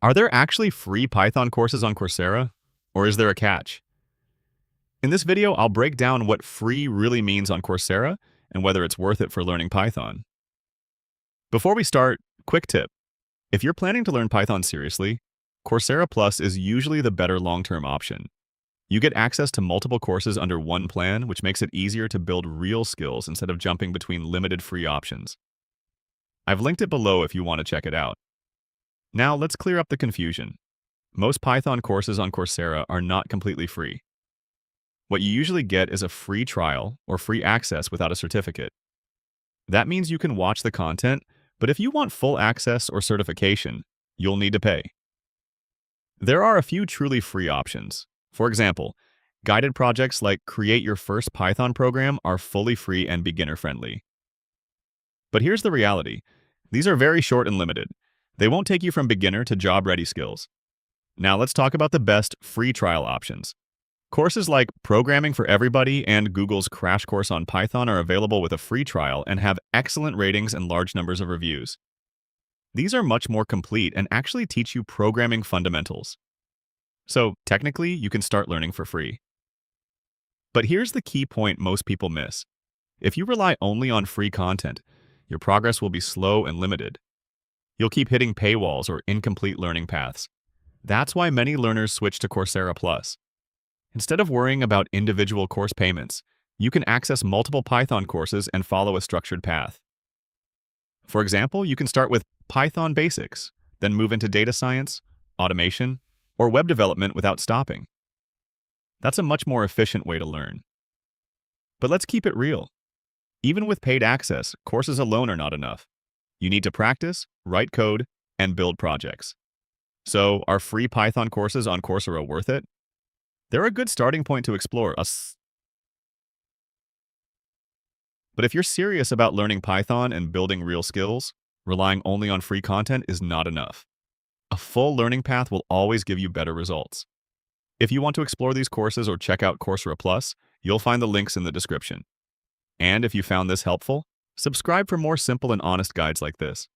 Are there actually free Python courses on Coursera? Or is there a catch? In this video, I'll break down what free really means on Coursera and whether it's worth it for learning Python. Before we start, quick tip. If you're planning to learn Python seriously, Coursera Plus is usually the better long-term option. You get access to multiple courses under one plan, which makes it easier to build real skills instead of jumping between limited free options. I've linked it below if you want to check it out. Now let's clear up the confusion. Most Python courses on Coursera are not completely free. What you usually get is a free trial or free access without a certificate. That means you can watch the content, but if you want full access or certification, you'll need to pay. There are a few truly free options. For example, guided projects like Create Your First Python Program are fully free and beginner-friendly. But here's the reality. These are very short and limited. They won't take you from beginner to job-ready skills. Now let's talk about the best free trial options. Courses like Programming for Everybody and Google's Crash Course on Python are available with a free trial and have excellent ratings and large numbers of reviews. These are much more complete and actually teach you programming fundamentals. So technically, you can start learning for free. But here's the key point most people miss. If you rely only on free content, your progress will be slow and limited. You'll keep hitting paywalls or incomplete learning paths. That's why many learners switch to Coursera Plus. Instead of worrying about individual course payments, you can access multiple Python courses and follow a structured path. For example, you can start with Python Basics, then move into data science, automation, or web development without stopping. That's a much more efficient way to learn. But let's keep it real. Even with paid access, courses alone are not enough. You need to practice, write code, and build projects. So, are free Python courses on Coursera worth it? They're a good starting point to explore. But if you're serious about learning Python and building real skills, relying only on free content is not enough. A full learning path will always give you better results. If you want to explore these courses or check out Coursera Plus, you'll find the links in the description. And if you found this helpful, subscribe for more simple and honest guides like this.